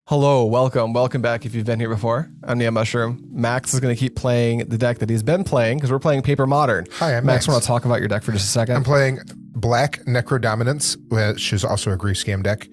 Hello, welcome back if you've been here before. I'm NeonMushroom. Max is going to keep playing the deck that he's been playing because we're playing Paper Modern. Hi, I'm Max. Max. Want to talk about your deck for just a second? I'm playing Black Necrodominance, which is also a grief scam deck,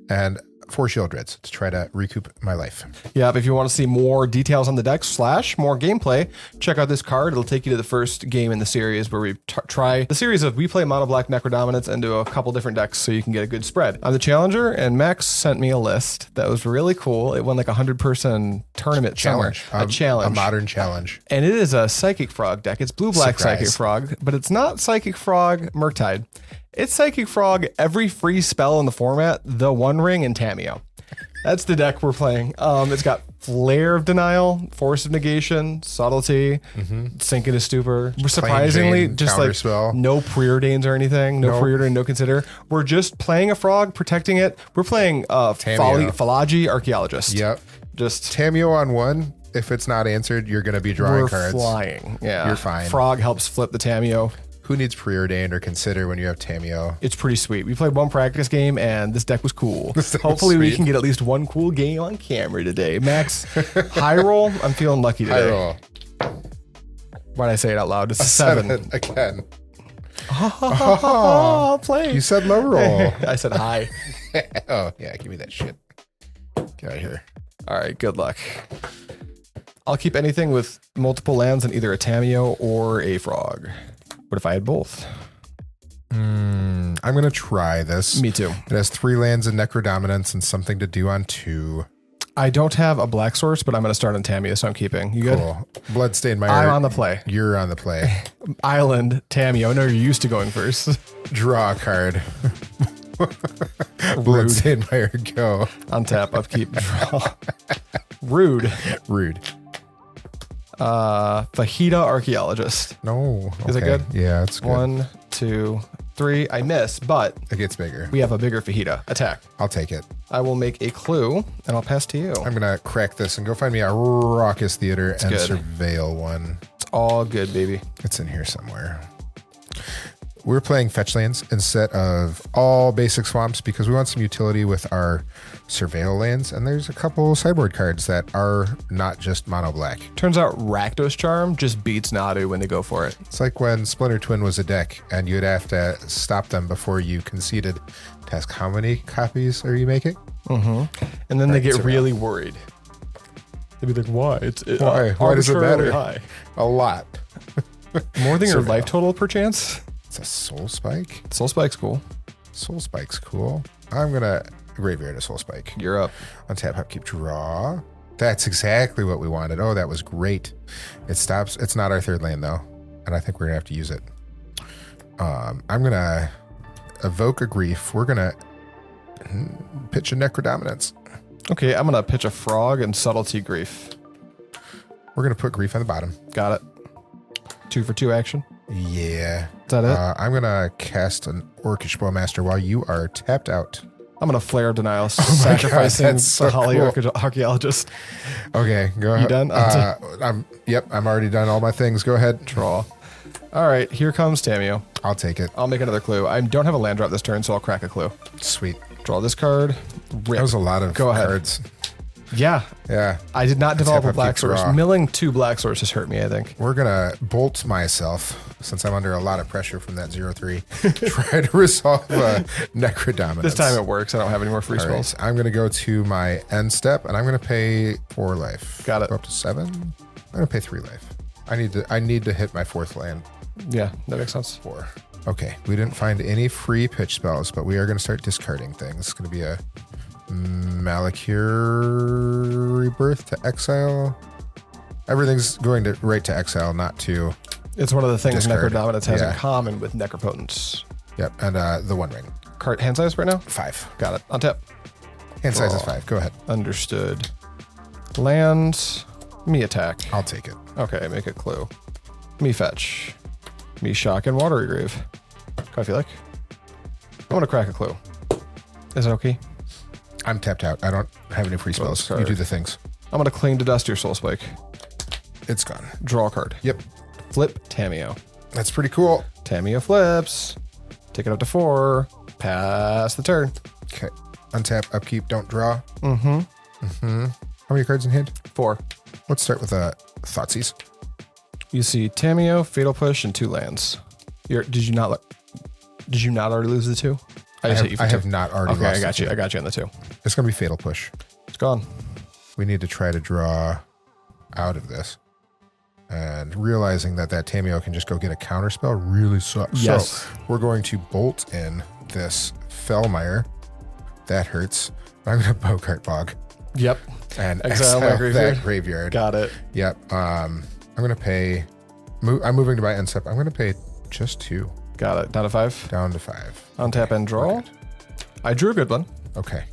and 4 Sheoldreds to try to recoup my life. Yeah, if you want to see more details on the deck / more gameplay, check out this card. It'll take you to the first game in the series where we try the series of we play Mono Black Necrodominance into a couple different decks so you can get a good spread. I'm the challenger, and Max sent me a list that was really cool. It won like a 100-person tournament Challenge. somewhere. A challenge. A modern challenge. And it is a Psychic Frog deck. It's blue-black Surprise. Psychic Frog, but it's not Psychic Frog Murktide. It's Psychic Frog, every free spell in the format, the One Ring, and Tamiyo. That's the deck we're playing. It's got Flare of Denial, Force of Negation, Subtlety, Sink into Stupor. Surprisingly, Drain, just like Counterspell. no preordains or anything. No preordain, no consider. We're just playing a frog, protecting it. We're playing Fallaji Archaeologist. Yep. Just Tamiyo on 1. If it's not answered, you're going to be drawing cards. flying. Yeah. You're fine. Frog helps flip the Tamiyo. Who needs preordained or consider when you have Tamiyo? It's pretty sweet. We played one practice game, and this deck was cool. This deck was Hopefully, we sweet. can get at least one cool game on camera today. Max, high roll. I'm feeling lucky today. I roll. Why'd I say it out loud? It's a 7. Again. I'll play. You said low roll. I said high. Oh, yeah. Give me that shit. Get out of here. All right, good luck. I'll keep anything with multiple lands in either a Tamiyo or a frog. What if I had both? I'm going to try this. Me too. It has 3 lands in Necrodominance and something to do on 2. I don't have a black source, but I'm going to start on Tamiyo, so I'm keeping. You good? Cool. Bloodstained Mire. I'm on the play. You're on the play. Island, Tamiyo. I know you're used to going first. Draw a card. Bloodstained Mire, go. On tap, upkeep, draw. Rude. Rude. Fajita Archaeologist. No. Is it okay. good? Yeah, it's good. 1, 2, 3. I miss, but It gets bigger. we have a bigger fajita. Attack. I'll take it. I will make a clue, and I'll pass to you. I'm going to crack this and go find me a raucous theater and good. surveil one. It's all good, baby. It's in here somewhere. We're playing fetch lands instead of all basic swamps because we want some utility with our surveil lands. And there's a couple sideboard cards that are not just mono black. Turns out Rakdos Charm just beats Nadu when they go for it. It's like when Splinter Twin was a deck and you'd have to stop them before you conceded to ask how many copies are you making? And then they get surveil. really worried. They'd be like, why? It's Why? Why does it arbitrarily matter? high. A lot. More than your Surveil. life total, perchance? It's a Soul Spike. Soul Spike's cool. Soul Spike's cool. I'm going to graveyard a Soul Spike. You're up. Untap, upkeep, draw. That's exactly what we wanted. Oh, that was great. It stops. It's not our 3rd land, though. And I think we're going to have to use it. I'm going to evoke a grief. We're going to pitch a Necrodominance. Okay, I'm going to pitch a frog and Subtlety Grief. We're going to put grief on the bottom. Got it. 2 for 2 action. Yeah. Is that it? I'm going to cast an Orcish Bowmaster while you are tapped out. I'm going to Flare of Denial, sacrificing that's so the Holly cool. Archaeologist. Okay, go ahead. done? I'm already done all my things. Go ahead. Draw. All right, here comes Tamiyo. I'll take it. I'll make another clue. I don't have a land drop this turn, so I'll crack a clue. Sweet. Draw this card. Rip. That was a lot of Go ahead. cards. Yeah. Yeah. I did not develop a Tap, black upkeep, source. draw. Milling 2 black sources hurt me, I think. We're going to bolt myself, since I'm under a lot of pressure from that 0-3, try to resolve Necrodominance. This time it works. I don't have any more free All right, spells. I'm going to go to my end step, and I'm going to pay 4 life. Got it. Go up to 7. I'm going to pay 3 life. I need to hit my 4th land. Yeah, that makes sense. 4. Okay, we didn't find any free pitch spells, but we are going to start discarding things. It's going to be a Malakir Rebirth to exile. Everything's going to right to exile, not to... It's one of the things Discard. Necrodominance has in Yeah. common with Necropotence. Yep, and the One Ring. Card hand size right now? 5. Got it. On tap. Hand size is Draw. 5. Go ahead. Understood. Land. Me attack. I'll take it. Okay, make a clue. Me fetch. Me shock and Watery Grave. How I feel like. I'm going to crack a clue. Is it okay? I'm tapped out. I don't have any free spells. card. You do the things. I'm going to cling to dust your Soul Spike. It's gone. Draw a card. Yep. Flip Tamiyo. That's pretty cool. Tamiyo flips. Take it up to 4. Pass the turn. Okay. Untap, upkeep, don't draw. How many cards in hand? 4. Let's start with Thoughtseize. You see Tamiyo, Fatal Push, and 2 lands. Did you not already lose the 2? I have not already lost. I got you. I got you on the 2. It's going to be Fatal Push. It's gone. We need to try to draw out of this. And realizing that Tamiyo can just go get a counterspell really sucks. Yes. So we're going to bolt in this Fell Mire. That hurts. I'm going to Boggart Bog. Yep. And exile that graveyard. graveyard. Got it. Yep. I'm going to pay... I'm moving to my end step. I'm going to pay just 2. Got it. Down to 5. Down to 5. Untap and draw. I drew a good one. Okay.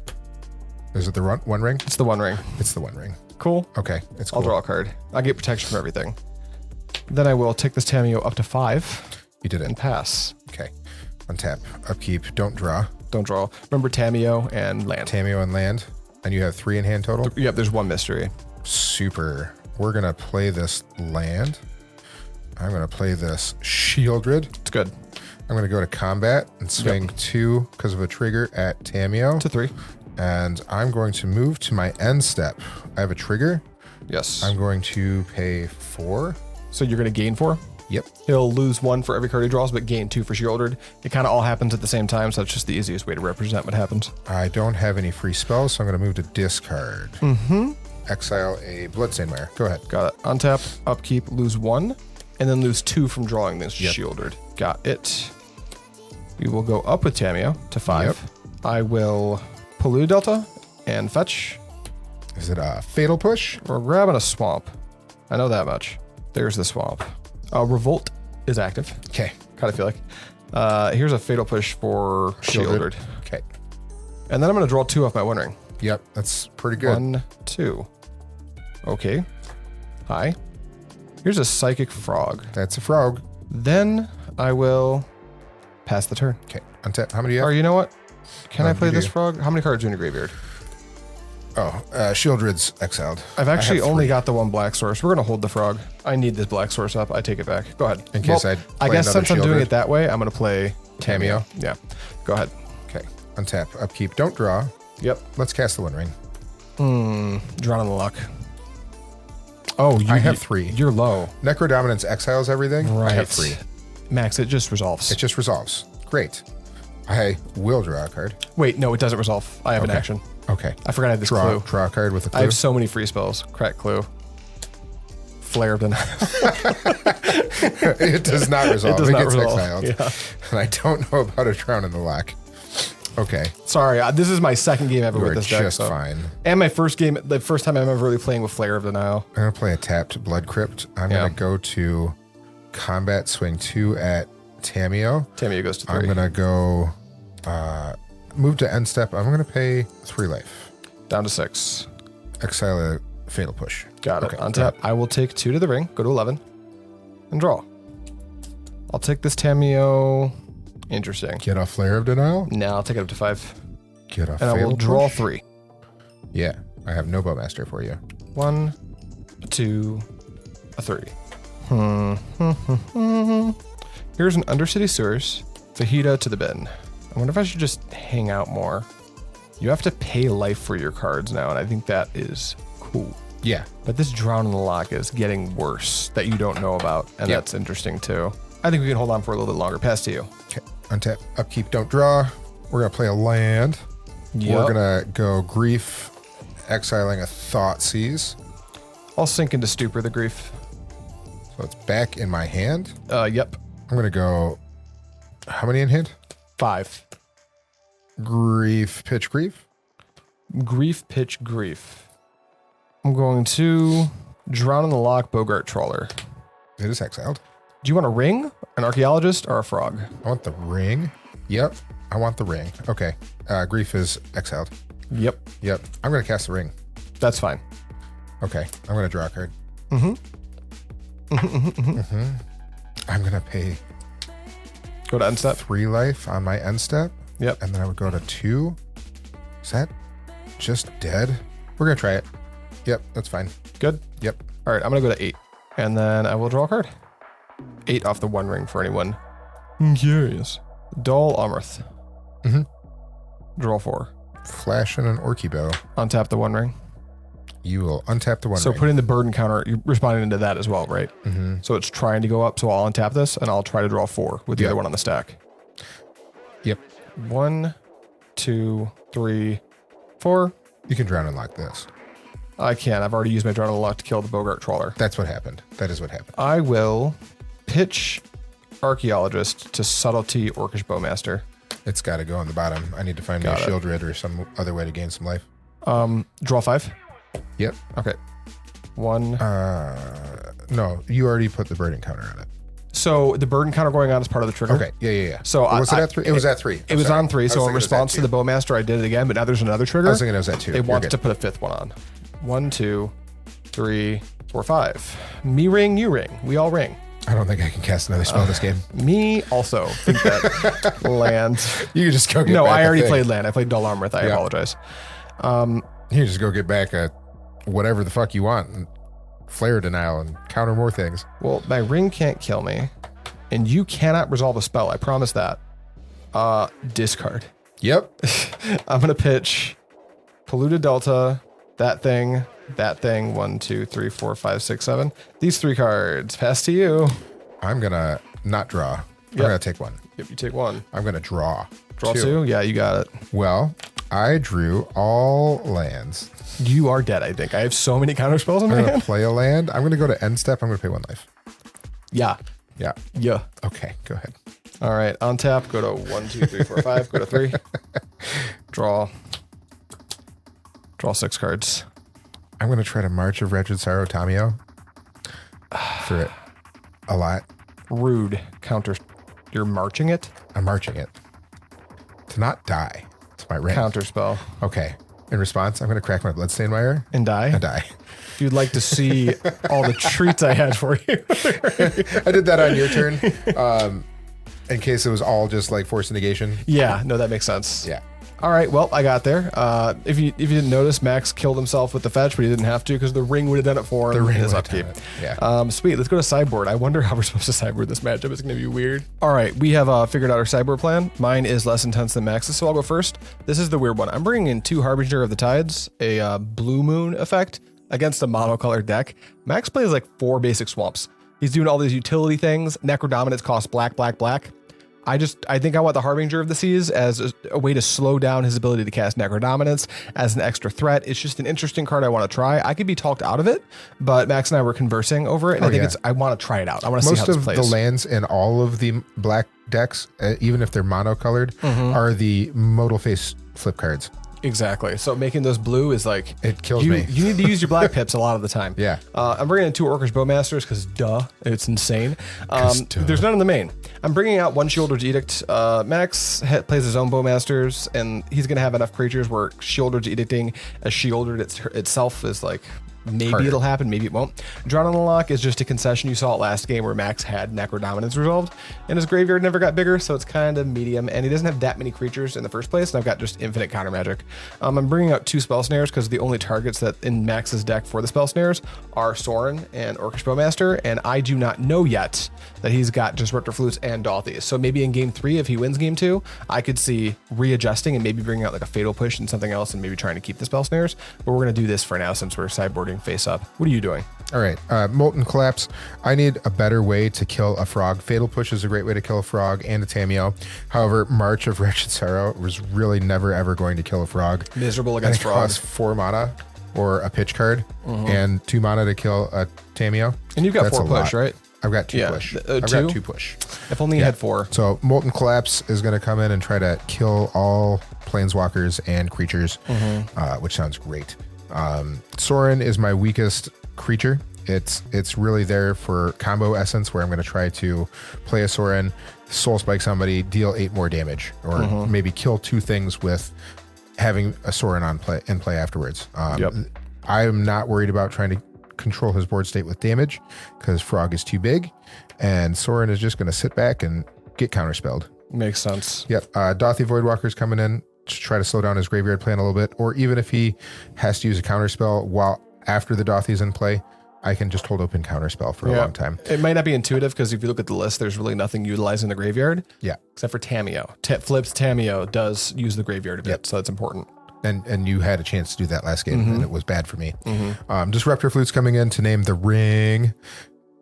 Is it the one ring? It's the 1 ring. It's the 1 ring. Cool. Okay. It's cool. I'll draw a card. I get protection from everything. Then I will take this Tamiyo up to 5. You did it. And pass. Okay. Untap. Upkeep. Don't draw. Don't draw. Remember Tamiyo and land. Tamiyo and land. And you have 3 in hand total? Yep, there's 1 mystery. Super. We're going to play this land. I'm going to play this Sheoldred. It's good. I'm going to go to combat and swing 2 because of a trigger at Tamiyo. To 3. And I'm going to move to my end step. I have a trigger. Yes. I'm going to pay 4. So you're going to gain 4? Yep. He'll lose 1 for every card he draws, but gain 2 for Sheoldred. It kind of all happens at the same time, so that's just the easiest way to represent what happens. I don't have any free spells, so I'm going to move to discard. Exile a Bloodstained Mire. Go ahead. Got it. Untap, upkeep, lose 1, and then lose 2 from drawing this Sheoldred. Got it. We will go up with Tamiyo to 5. Yep. I will Polluted Delta and fetch. Is it a Fatal Push? We're grabbing a swamp. I know that much. There's the swamp. Revolt is active. Okay. Kind of feel like. Here's a Fatal Push for Sheoldred. Okay. And then I'm going to draw 2 off my 1 ring. Yep, that's pretty good. 1, 2. Okay. Hi. Here's a Psychic Frog. That's a frog. Then I will pass the turn. Okay. Untap. How many do you have? Or you know what? Can I play you this do. frog? How many cards are in your graveyard? Oh, Sheoldred's exiled. I've actually I have only 3. got the 1 black source. We're going to hold the frog. I need this black source up. I take it back. Go ahead. In case I guess since I'm doing it that way, I'm going to play Tamiyo. Yeah. Go ahead. Okay. Untap. Upkeep. Don't draw. Yep. Let's cast the 1 ring. Drawn on the Loch. Oh, I have 3. You're low. Necrodominance exiles everything. Right. I have 3. Max, it just resolves. It just resolves. Great. I will draw a card. Wait, no, it doesn't resolve. I have an action. Okay. I forgot I had this clue. Draw a card with a clue. I have so many free spells. Crack clue. Flare of the It does not resolve. It does not gets resolve. exiled. Yeah. And I don't know about a Drown in the Loch. Okay. Sorry, this is my second game ever You with are this deck. just so. fine. And my first game, the first time I'm ever really playing with Flare of Denial. I'm going to play a tapped Blood Crypt. I'm going to go to combat, swing 2 at Tamiyo. Tamiyo goes to 3. I'm going to go move to end step. I'm going to pay 3 life. Down to 6. Exile a Fatal Push. Got it. Untap. I will take 2 to the ring, go to 11, and draw. I'll take this Tamiyo. Interesting. Get off Flare of Denial. Now I'll take it up to 5. Get off And I will Fatal draw Push. 3. Yeah. I have no Bowmaster for you. 1, 2, a 3. Here's an Undercity Sewers. Fajita to the bin. I wonder if I should just hang out more. You have to pay life for your cards now, and I think that is cool. Yeah. But this Drown in the Loch is getting worse that you don't know about, and that's interesting too. I think we can hold on for a little bit longer. Pass to you. Okay. Untap. Upkeep. Don't draw. We're going to play a land. Yep. We're going to go Grief, exiling a Thoughtseize. I'll sink into Stupor the Grief. So it's back in my hand. Yep. I'm going to go... How many in hand? 5. Grief, pitch Grief. Grief, pitch, Grief. I'm going to Drown in the Loch, Boggart Trawler. It is exiled. Do you want a ring, an archaeologist, or a frog? I want the ring. Yep. I want the ring. Okay. Grief is exiled. Yep. Yep. I'm going to cast the ring. That's fine. Okay. I'm going to draw a card. I'm going to pay Go to end step. 3 life on my end step. Yep. And then I would go to 2. Is that just dead? We're going to try it. Yep. That's fine. Good. Yep. All right. I'm going to go to 8. And then I will draw a card. 8 off the 1 ring for anyone curious. Dull Umrith. Draw 4. Flash and an Orky Bow. Untap the 1 ring. You will untap the one So ring. putting the burden counter, you're responding to that as well, right? Mm-hmm. So it's trying to go up. So I'll untap this and I'll try to draw 4 with the other one on the stack. Yep. 1, 2, 3, 4. You can drown and lock this. I can't. I've already used my Drown Loch to kill the Boggart Trawler. That's what happened. That is what happened. I will pitch Archaeologist to Subtlety Orcish Bowmaster. It's got to go on the bottom. I need to find a Sheoldred or some other way to gain some life. Draw 5. Yep. Okay. 1. No, you already put the burden counter on it. So the burden counter going on is part of the trigger. Okay. Yeah. So was it at 3? It was at 3. It was on 3. So in response to the Bowmaster, I did it again, but now there's another trigger. I was thinking it was at 2. They want to put a 5th one on. 1, 2, 3, 4, 5. Me ring, you ring. We all ring. I don't think I can cast another spell this game. Me also think that land. You can just go get No, back I already thing. played land. I played Dull Armorth. I apologize. You can just go get back a whatever the fuck you want and flare denial and counter more things. Well, my ring can't kill me, and you cannot resolve a spell. I promise that. Discard. Yep. I'm gonna pitch Polluted Delta, that thing. 1, 2, 3, 4, 5, 6, 7. These 3 cards. Pass to you. I'm gonna not draw. I'm gonna take 1. Yep, you take 1. I'm gonna draw. Draw 2. Yeah, you got it. Well, I drew all lands. You are dead, I think. I have so many counter spells in my I'm gonna hand. play a land. I'm gonna go to end step. I'm gonna pay 1 life. Yeah. Yeah. Yeah. Okay, go ahead. All right. On tap, go to 1, 2, 3, 4, 5. Go to 3. Draw 6 cards. I'm gonna try to March of Wretched Sorrow Tamiyo for it. A lot. Rude. Counter. You're marching it? I'm marching it. To not die. It's my ring. Counter spell. Okay. In response, I'm gonna crack my Bloodstained Mire And die? and die. If you'd like to see all the treats I had for you. I did that on your turn. In case it was all just like Force of Negation. Yeah, no, that makes sense. Yeah. All right, well, I got there. If you didn't notice, Max killed himself with the fetch, but he didn't have to because the ring would have done it for him. The ring in his would have upkeep. done it, yeah. Sweet. Let's go to sideboard. I wonder how we're supposed to sideboard this matchup. It's going to be weird. All right, we have figured out our sideboard plan. Mine is less intense than Max's, so I'll go first. This is the weird one. I'm bringing in 2 Harbinger of the Tides, a Blue Moon effect against a monocolored deck. Max plays like 4 basic swamps. He's doing all these utility things. Necrodominance costs black. I think I want the Harbinger of the Seas as a way to slow down his ability to cast Necrodominance as an extra threat. It's just an interesting card I want to try. I could be talked out of it, but Max and I were conversing over it, and I want to try it out. I want to see how this plays. Most of the lands in all of the black decks, even if they're monocolored, are the modal face flip cards. Exactly. So making those blue is like... It kills me. You need to use your black pips a lot of the time. Yeah. I'm bringing in 2 Orcish Bowmasters because it's insane. There's none in the main. I'm bringing out 1 Sheoldred's Edict. Max plays his own Bowmasters, and he's going to have enough creatures where Sheoldred's Edicting as Sheoldred itself is like... Maybe harder. It'll happen, maybe it won't. Drawn on the Loch is just a concession. You saw it last game where Max had Necrodominance resolved, and his graveyard never got bigger, so it's kind of medium, and he doesn't have that many creatures in the first place, and I've got just infinite counter magic. I'm bringing out 2 Spell Snares because the only targets that in Max's deck for the Spell Snares are Sorin and Orcish Bowmaster, and I do not know yet that he's got Disruptor Flutes and Dothies. So maybe in game 3, if he wins game 2, I could see readjusting and maybe bringing out like a Fatal Push and something else and maybe trying to keep the Spell Snares, but we're going to do this for now since we're sideboarding face up. What are you doing? All right. Molten Collapse. I need a better way to kill a frog. Fatal Push is a great way to kill a frog and a Tamiyo. However, March of Wretched Sorrow was really never ever going to kill a frog. Miserable against frogs. It costs 4 mana or a pitch card and 2 mana to kill a Tamiyo. And you've got That's 4 a push, lot. right? I've got 2 push. I've got 2 push. If only you had 4. So Molten Collapse is going to come in and try to kill all planeswalkers and creatures, which sounds great. Sorin is my weakest creature. It's really there for combo essence, where I'm going to try to play a Sorin, soul spike somebody, deal 8 more damage, or maybe kill 2 things with having a Sorin in play afterwards. I'm not worried about trying to control his board state with damage because Frog is too big, and Sorin is just going to sit back and get counterspelled. Makes sense. Yep. Dothy Voidwalker's coming in to try to slow down his graveyard plan a little bit, or even if he has to use a counterspell while after the Dothy's in play, I can just hold open counterspell for a long time. It might not be intuitive because if you look at the list, there's really nothing utilizing the graveyard. Yeah. Except for Tamiyo. Flips Tamiyo does use the graveyard a bit, so that's important. And you had a chance to do that last game, and it was bad for me. Disruptor Flute's coming in to name the ring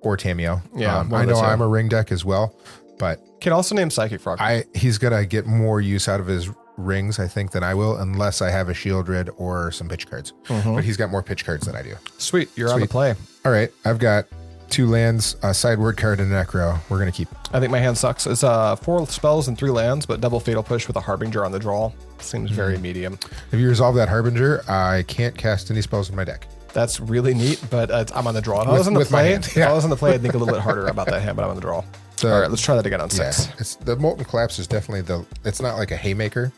or Tamiyo. Yeah, I know I'm a ring deck as well, but Can also name Psychic Frog. he's gonna get more use out of his rings, I think, than I will, unless I have a Sheoldred or some pitch cards. But he's got more pitch cards than I do. Sweet, you're on the play. All right, I've got 2 lands, a sideboard card, and a Necro. We're gonna keep. I think my hand sucks. It's 4 spells and 3 lands, but double Fatal Push with a Harbinger on the draw. Seems very medium. If you resolve that Harbinger, I can't cast any spells in my deck. That's really neat, but I'm on the draw. If I was on the play, hand, yeah. if I was on the play, I'd think a little bit harder about that hand, but I'm on the draw. All right, let's try that again on 6. It's the Molten Collapse is definitely it's not like a haymaker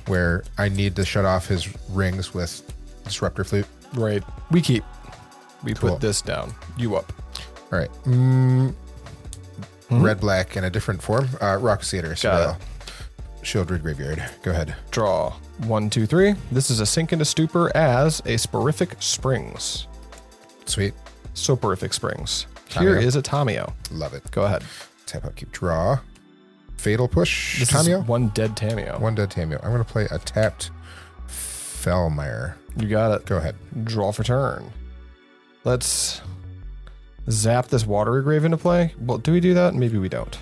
where I need to shut off his rings with Disruptor Flute. Right. We keep. We Cool. put this down. You up. All right. Red, black, in a different form. Rock Theater. Got Sheoldred Graveyard. Go ahead. Draw. 1, 2, 3. This is a Sink into Stupor as a Sporific Springs. Sweet. Soporific Springs. Tamiyo. Here is a Tamiyo. Love it. Go ahead. Tap up, keep, draw. Fatal Push. This Tamiyo. is 1 dead Tamiyo. 1 dead Tamiyo. I'm going to play a tapped Fell Mire. You got it. Go ahead. Draw for turn. Let's zap this Watery Grave into play. Well, do we do that? Maybe we don't.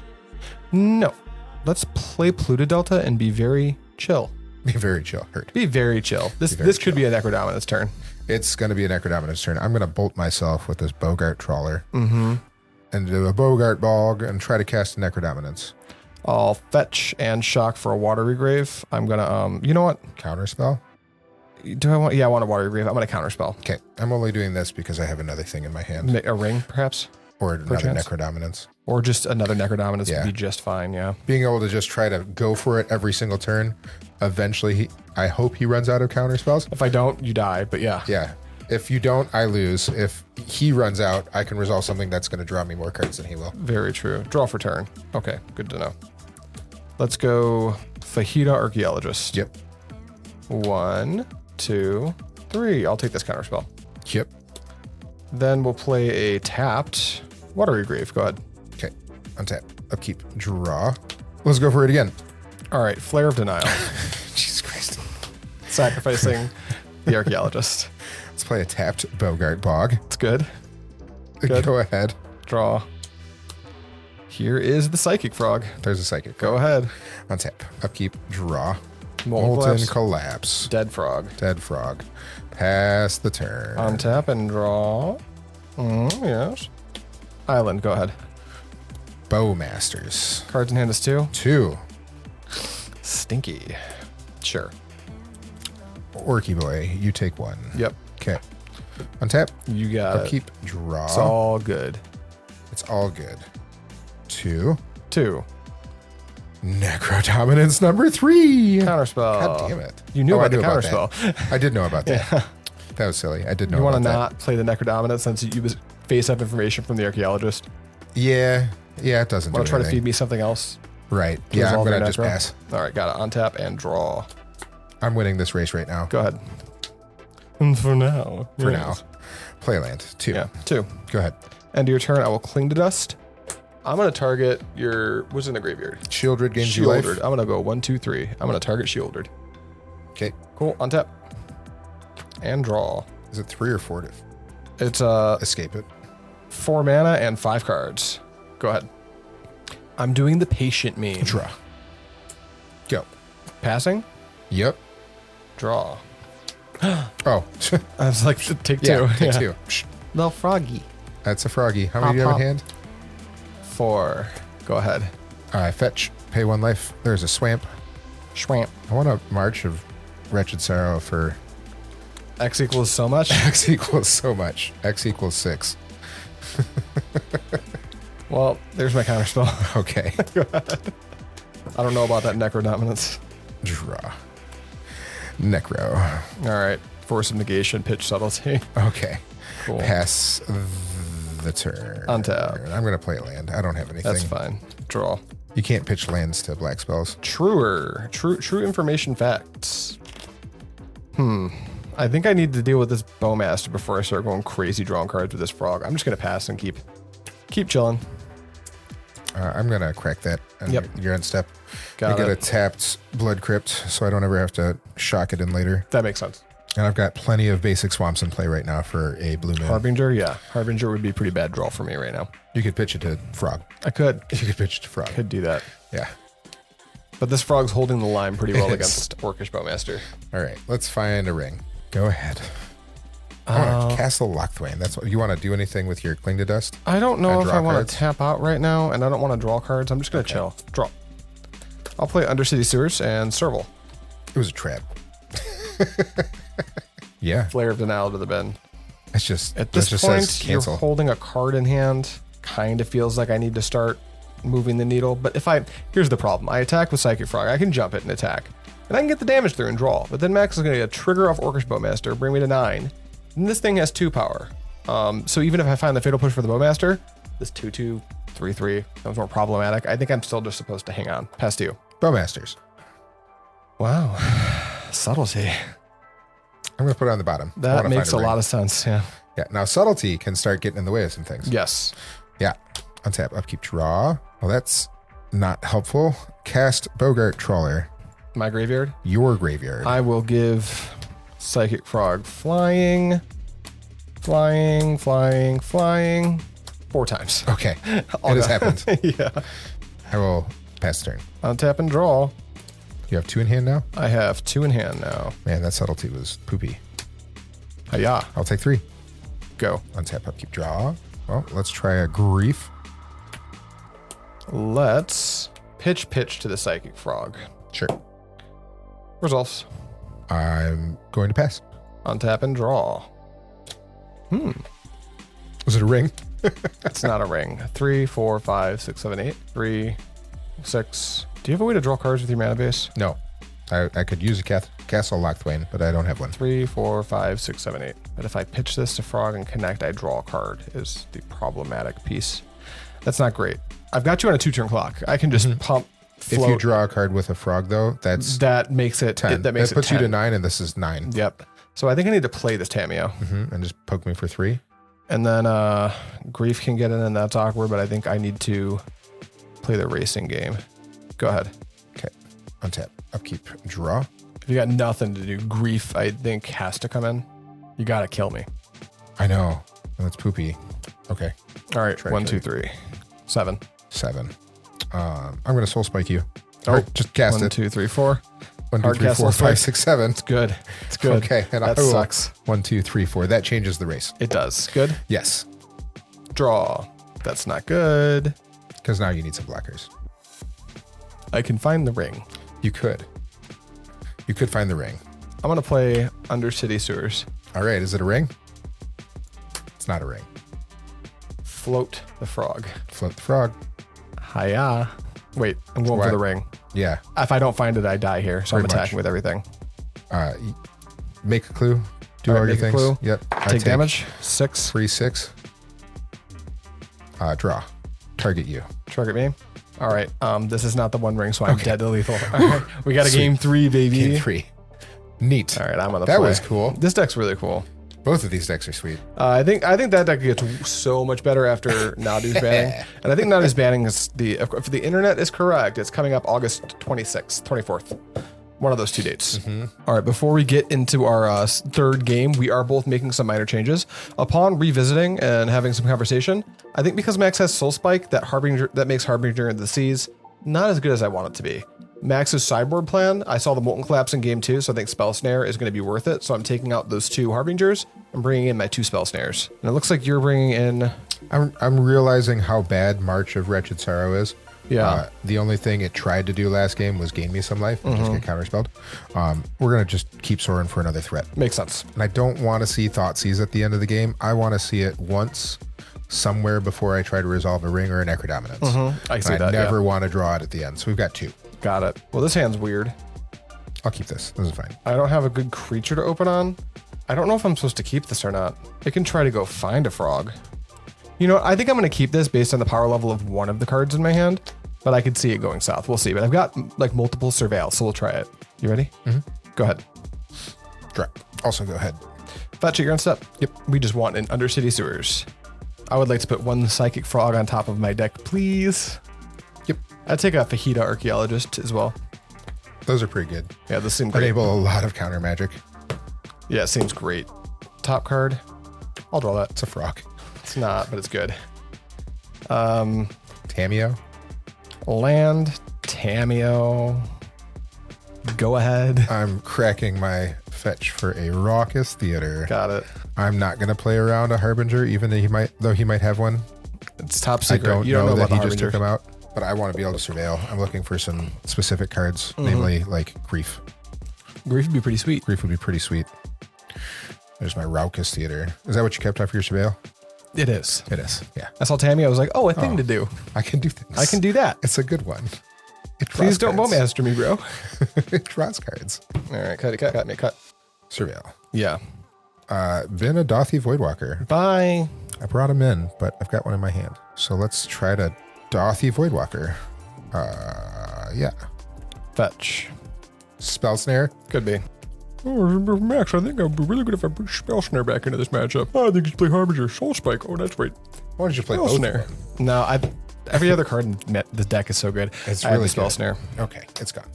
No. Let's play Polluted Delta and be very chill. Be very chill. Hurt. Be very chill. This could be a Necrodominance turn. It's going to be a Necrodominance turn. I'm going to bolt myself with this Boggart Trawler. And do a Boggart Bog and try to cast a Necrodominance. I'll fetch and shock for a Watery Grave. I'm gonna you know what? Counterspell? Do I want I want a Watery Grave. I'm gonna counterspell. Okay. I'm only doing this because I have another thing in my hand. A ring, perhaps? Or another chance? Necrodominance. Or just another Necrodominance Yeah. would be just fine, yeah. Being able to just try to go for it every single turn. Eventually, I hope he runs out of counterspells. If I don't, you die, but yeah. Yeah. If you don't, I lose. If he runs out, I can resolve something that's going to draw me more cards than he will. Very true. Draw for turn. Okay, good to know. Let's go Fallaji Archaeologist. Yep. 1, 2, 3. I'll take this counterspell. Yep. Then we'll play a tapped Watery Grave. Go ahead. Okay. Untap. Upkeep. Draw. Let's go for it again. All right, Flare of Denial. Jesus Christ. Sacrificing the Archaeologist. Let's play a tapped Boggart Bog. It's good. Good. Go ahead. Draw. Here is the Psychic Frog. There's a Psychic. Go ahead. Untap. Upkeep. Draw. Molten Collapse. Dead Frog. Dead Frog. Pass the turn. Untap and draw. Yes. Island. Go ahead. Bowmasters. Cards in hand is 2. 2. Stinky. Sure. Orky Boy. You take 1. Yep. Okay. Untap. You got Upkeep. Draw. it. It's all good. It's all good. 2. 2. Necrodominance number 3. Counterspell. God damn it. You knew about I the about counterspell. that. I did know about that. Yeah. That was silly. I did know You want about to that. not play the Necrodominance since you was face up information from the Archaeologist? Yeah. Yeah, it doesn't Want do to try to anything. feed me something else? Right. Yeah, I'm Resolve going your to just Necro? pass. All right, got it. Untap and draw. I'm winning this race right now. Go ahead. And for now. For yes. now. Play land. 2. Yeah, 2. Go ahead. End of your turn, I will Cling to Dust. I'm going to target your... What's in the graveyard? Shieldred gains you life. Sheoldred. I'm going to go 1, 2, 3. I'm going to target Sheoldred. Okay. Cool. Untap. And draw. Is it 3 or 4 to It's escape it? 4 mana and 5 cards. Go ahead. I'm doing the patient meme. Draw. Go. Passing. Yep. Draw. Oh. I was like, take 2. Yeah, take 2. Shh. Little froggy. That's a froggy. How many do you have in hand? 4. Go ahead. Fetch. Pay 1 life. There's a swamp. Schwamp. I want a March of Wretched Sorrow for X equals so much. X equals so much. X equals 6. Well, there's my counterspell. Okay. I don't know about that Necrodominance. Draw. Necro. All right. Force of Negation, Pitch Subtlety. Okay. Cool. Pass the turn. Untap. I'm going to play a land. I don't have anything. That's fine. Draw. You can't pitch lands to black spells. Truer. True information facts. I think I need to deal with this Bowmaster before I start going crazy drawing cards with this frog. I'm just going to pass and keep chilling. I'm going to crack that. And Yep. You're on step. Got I get it. a tapped Blood Crypt, so I don't ever have to shock it in later. That makes sense. And I've got plenty of basic swamps in play right now for a blue moon. Harbinger, yeah. Harbinger would be a pretty bad draw for me right now. You could pitch it to Frog. I could. You could pitch it to Frog. Could do that. Yeah. But this frog's holding the line pretty well It is. against Orcish Bowmaster. All right. Let's find a ring. Go ahead. I want to Castle Locthwain. That's what you want to do. Anything with your Cling to Dust? I don't know if draw I want cards? to tap out right now, and I don't want to draw cards. I'm just going to chill. Draw. I'll play Undercity Sewers and Serval. It was a trap. Yeah. Flare of Denial to the bin. It's just At that this just point, says you're cancel. holding a card in hand. Kind of feels like I need to start moving the needle. But here's the problem. I attack with Psychic Frog. I can jump it and attack. And I can get the damage through and draw. But then Max is going to get a trigger off Orcish Bowmaster, bring me to 9. And this thing has 2 power. So even if I find the Fatal Push for the Bowmaster, this 2/2, 3/3 becomes more problematic. I think I'm still just supposed to hang on. Pass to you. Bowmasters. Wow. Subtlety. I'm going to put it on the bottom. I That wanna makes a find ring. lot of sense. Yeah. Yeah. Now, Subtlety can start getting in the way of some things. Yes. Yeah. Untap, upkeep, draw. Well, that's not helpful. Cast Boggart Trawler. My graveyard. Your graveyard. I will give Psychic Frog flying 4 times. Okay. It I'll has go. happened. Yeah. I will pass turn. Untap and draw. You have 2 in hand now? I have 2 in hand now. Man, that Subtlety was poopy. Hiya. I'll take 3. Go. Untap, upkeep, draw. Well, let's try a Grief. Let's pitch to the Psychic Frog. Sure. Results. I'm going to pass. Untap and draw. Was it a ring? It's not a ring. 3, 4, 5, 6, 7, 8. 3, 6. Do you have a way to draw cards with your mana base? No. I could use a Castle Locthwain, but I don't have one. 3, 4, 5, 6, 7, 8. But if I pitch this to Frog and connect, I draw a card is the problematic piece. That's not great. I've got you on a 2-turn clock. I can just pump, float. If you draw a card with a frog, though, that's That makes it 10. that makes That puts it 10. you to 9, and this is 9. Yep. So I think I need to play this Tamiyo. And just poke me for 3. And then Grief can get in, and that's awkward, but I think I need to play the racing game. Go ahead. Okay. Untap. Upkeep. Draw. If you got nothing to do, Grief, I think, has to come in. You got to kill me. I know. And it's poopy. Okay. All right. Try 1, kill 2, you. 3. 7. 7. I'm going to soul spike you. Oh, Or just cast 1, it. 2, 3, 4. 1, 2, hard 3, 4, castle 5, spike. 6, 7. It's good. It's good. Okay. And That I will. sucks. 1, 2, 3, 4. That changes the race. It does. Good. Yes. Draw. That's not good. Because now you need some blockers. I can find the ring. You could. You could find the ring. I'm going to play Undercity Sewers. All right. Is it a ring? It's not a ring. Float the Frog. Float the frog. Hiya. Wait, I'm going What? for the ring. Yeah. If I don't find it, I die here. So I'm Pretty attacking much. with everything. Make a clue. Do All all right, your make a things. clue. Yep. I Take damage. 6. 3, 6. Draw. Target you. Target me. All right. This is not the one ring, so I'm dead to lethal. All right. We got a game 3, baby. Game 3. Neat. All right. I'm on the That play. was cool. This deck's really cool. Both of these decks are sweet. I think that deck gets so much better after Nadu's banning. And I think Nadu's banning is if the internet is correct, it's coming up August 26th, 24th. One of those 2 dates. All right, before we get into our third game, we are both making some minor changes. Upon revisiting and having some conversation, I think because Max has Soul Spike, that makes Harbinger of the Seas not as good as I want it to be. Max's sideboard plan, I saw the Molten Collapse in game 2, so I think Spell Snare is going to be worth it. So I'm taking out those 2 Harbingers and bringing in my 2 Spell Snares. And it looks like you're bringing in... I'm realizing how bad March of Wretched Sorrow is. Yeah. The only thing it tried to do last game was gain me some life and just get counterspelled. We're going to just keep soaring for another threat. Makes sense. And I don't want to see Thoughtseize at the end of the game. I want to see it once somewhere before I try to resolve a ring or a Necrodominance. I see And that, I never yeah. want to draw it at the end. So we've got 2. Got it. Well, this hand's weird. I'll keep this. This is fine. I don't have a good creature to open on. I don't know if I'm supposed to keep this or not. It can try to go find a frog. You know, I think I'm going to keep this based on the power level of one of the cards in my hand, but I could see it going south. We'll see. But I've got like multiple Surveil, so we'll try it. You ready? Go ahead. Drop. Also go ahead. Fetch it, you're on step. Yep. We just want an Undercity Sewers. I would like to put 1 Psychic Frog on top of my deck, please. I'd take a Fajita Archaeologist as well. Those are pretty good. Yeah, those seem great. Enable a lot of counter magic. Yeah, it seems great. Top card. I'll draw that. It's a frog. It's not, but it's good. Tamiyo. Land. Tamiyo. Go ahead. I'm cracking my fetch for a raucous theater. Got it. I'm not gonna play around a Harbinger, even though he might have one. It's top secret. I don't You don't know that about he the just Harbinger. took him out, but I want to be able to surveil. I'm looking for some specific cards, namely like Grief. Grief would be pretty sweet. Grief would be pretty sweet. There's my raucous theater. Is that what you kept off your surveil? It is. It is. Yeah. I saw Tamiyo. I was like, oh, a thing to do. I can do things. I can do that. It's a good one. It Please don't cards. Bowmaster me, bro. It draws cards. All right, cut me. Surveil. Yeah. Been a Dothy Voidwalker. Bye. I brought him in, but I've got one in my hand. So let's try to Dothy Voidwalker. Yeah. Fetch. Spell Snare. Could be. Oh, Max, I think I'd be really good if I put Spell Snare back into this matchup. Oh, I think you should play Harbinger. Soul Spike. Oh, that's right. Why don't you play Spell both Snare. of them? No, every other card in the deck is so good. It's I have really the Spell good. Snare. Okay, it's gone.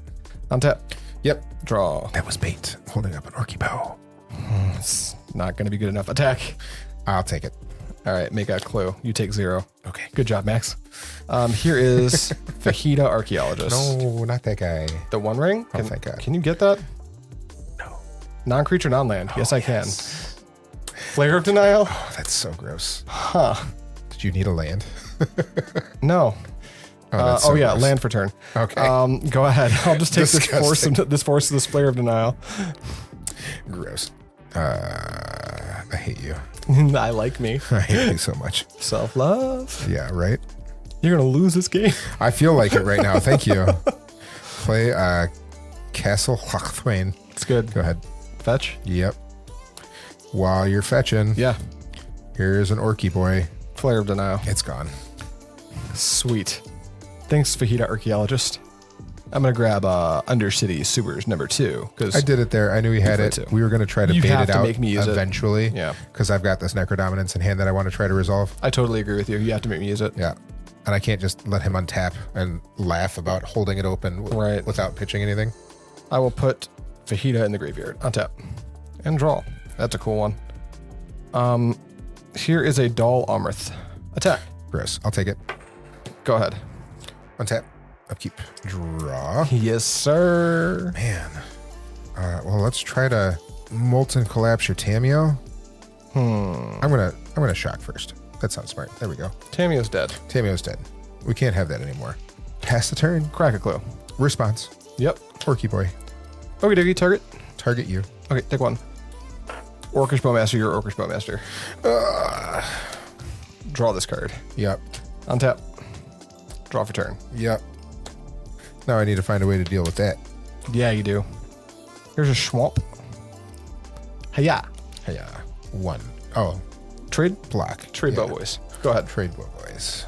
Untap. Yep. Draw. That was bait. Holding up an Orky Bow. It's not going to be good enough. Attack. I'll take it. All right, make a clue. You take 0. Okay. Good job, Max. Here is Fajita Archaeologist. No, not that guy. The One Ring? Oh, thank God. Can you get that? No. Non-creature, non-land. Yes, I can. Flare of Denial? Oh, that's so gross. Huh. Did you need a land? No. That's so yeah, gross. land for turn. Okay. Go ahead. I'll just take Disgusting. this Flare of Denial. Gross. I hate you. I like me. I hate you so much. Self-love. Yeah, right? You're going to lose this game. I feel like it right now. Thank you. Play Castle Locthwain. It's good. Go ahead. Fetch. Yep. While you're fetching, Yeah. here's an Orky boy. Flare of Denial. It's gone. Sweet. Thanks, Fajita Archaeologist. I'm going to grab Undercity Sewers number 2. I did it there. I knew he had it. too. We were going to try to You bait have it to out make me use it. eventually. Yeah. Because I've got this Necrodominance in hand that I want to try to resolve. I totally agree with you. You have to make me use it. Yeah. And I can't just let him untap and laugh about holding it open Right. without pitching anything. I will put Fajita in the graveyard. Untap. And draw. That's a cool one. Here is a Dull Amrith. Attack. Gross. I'll take it. Go ahead. Untap. Upkeep. Draw. Yes, sir. Man. Well, let's try to Molten Collapse your Tamiyo. I'm gonna shock first. That sounds smart. There we go. Tamiyo's dead. Tamiyo's dead. We can't have that anymore. Pass the turn. Crack a clue. Response. Yep. Orky boy. Okay, dokie. Target. Target you. Okay, take one. Orcish Bowmaster, you're Orcish Bowmaster. Draw this card. Yep. Untap. Draw for turn. Yep. Now I need to find a way to deal with that. Yeah, you do. Here's a Schwamp. Hiya. Hey, 1. Oh, Trade? block. Trade Yeah. Bow Boys. Go ahead. Trade bow boys.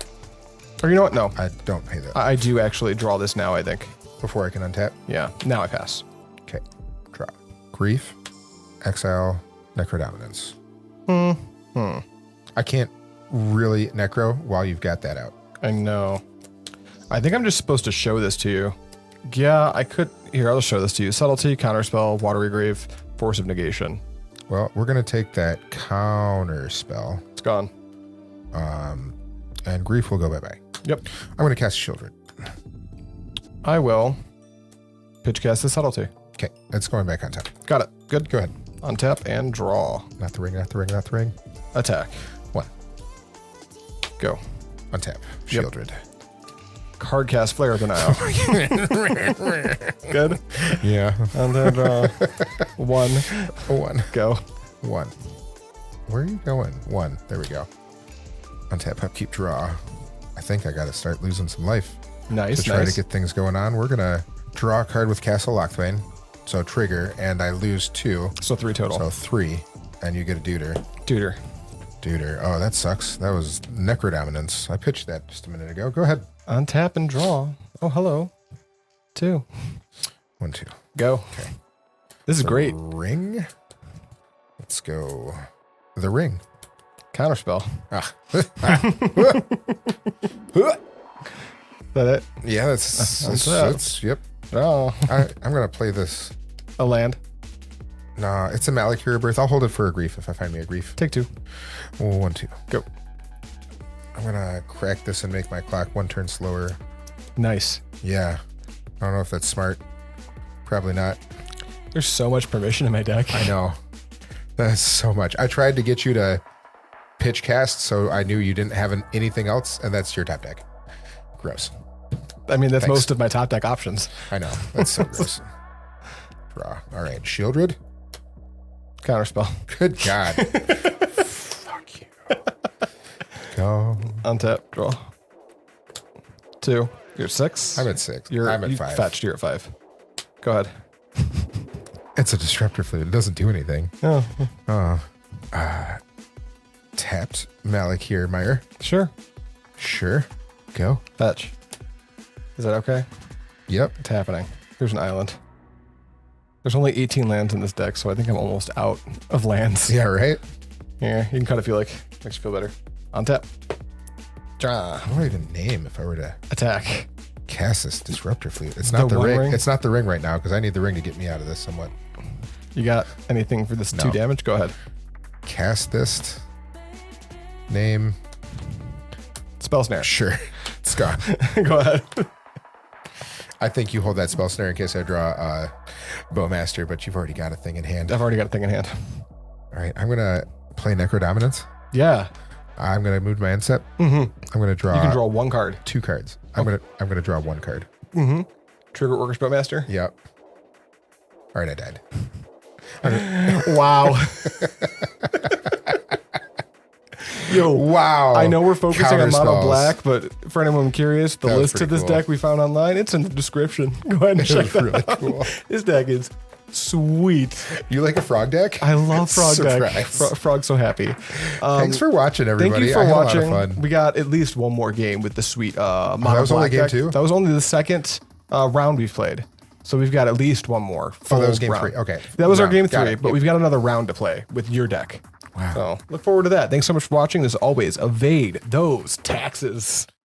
Or you know what? No. I don't pay that I do actually draw this now, I think. before I can untap. Yeah. Now I pass. Okay. Draw. Grief. Exile. Necrodominance. I can't really Necro while you've got that out. I know. I think I'm just supposed to show this to you. Yeah, I could. Here, I'll show this to you. Subtlety, Counterspell, Watery Grave, Force of Negation. Well, we're going to take that counter spell. It's gone. And Grief will go bye-bye. Yep. I'm going to cast Sheoldred. I will pitch cast the Subtlety. Okay. It's going back on top. Got it. Good. Go ahead. Untap and draw. Not the ring, not the ring, not the ring. Attack. 1. Go. Untap. Yep. Sheoldred. Card cast Flare of Denial. Good. Yeah. And then draw. 1. 1. Go. 1. Where are you going? 1. There we go. Untap, upkeep, draw. I think I got to start losing some life Nice. to try Nice. to get things going on. We're going to draw a card with Castle Locthwain. So trigger, and I lose 2. So 3 total. So 3. And you get a Deuter. Tutor. Deuter. Oh, that sucks. That was Necrodominance. I pitched that just a minute ago. Go ahead. Untap and draw. Oh, hello. 2. 1, 2. Go. Okay. This is The great. Ring. Let's go. The ring. Counterspell. Ah. that it? Yeah, that's yep. Oh, I'm gonna play this. a land. Nah, it's a Malakir Rebirth. I'll hold it for a grief if I find me a grief. Take 2. 1, 2. Go. I'm gonna crack this and make my clock 1 turn slower. Nice. Yeah. I don't know if that's smart. Probably not. There's so much permission in my deck. I know. That's so much. I tried to get you to pitch cast, so I knew you didn't have anything else, and that's your top deck. Gross. I mean, that's Thanks. most of my top deck options. I know. That's so gross. Draw. All right. Sheoldred. Counterspell. Good God. Fuck you. Go. Untap. Draw. 2. You're 6. I'm at 6. You're, I'm at you 5. Fetched. You're at 5. Go ahead. It's a disruptor fluid. It doesn't do anything. Oh, Tapped Malakir Mire. sure. Sure. Go. Fetch. Is that okay? Yep. It's happening. Here's an island. There's only 18 lands in this deck, so I think I'm almost out of lands. Yeah, right? Yeah, you can cut if you like. Makes you feel better. Untap. Draw. What do I even name if I were to Attack. cast this disruptor fluid? It's not the one ring. ring? It's not the ring right now because I need the ring to get me out of this somewhat. You got anything for this 2 No. damage? Go ahead. Cast this. Name. Spell Snare. Sure. It's gone. Go ahead. I think you hold that spell snare in case I draw Bowmaster, but you've already got a thing in hand. I've already got a thing in hand. All right. I'm going to play Necrodominance. Yeah. I'm going to move my end step. Mm-hmm. I'm going to draw. You can draw 1 card. 2 cards. I'm gonna draw 1 card. Mm-hmm. Trigger Orcish Bowmaster. Yep. All right, I died. Wow. Yo, Wow. I know we're focusing on mono Counterspells. black, but for anyone curious, the That was list of pretty this cool. deck we found online, it's in the description. Go ahead and It check was that really out. cool. This deck is sweet. You like a frog deck? I love Frog deck. Surprise. Frog's so happy. Thanks for watching, everybody. Thank you for I had watching. A lot of fun. We got at least one more game with the sweet mono that was only black game deck. 2? That was only the second round we've played. So we've got at least one more. Oh, that was game round. 3. Okay. That was our Round. game Got 3, it. but Yep. we've got another round to play with your deck. Wow. So look forward to that. Thanks so much for watching. As always, evade those taxes.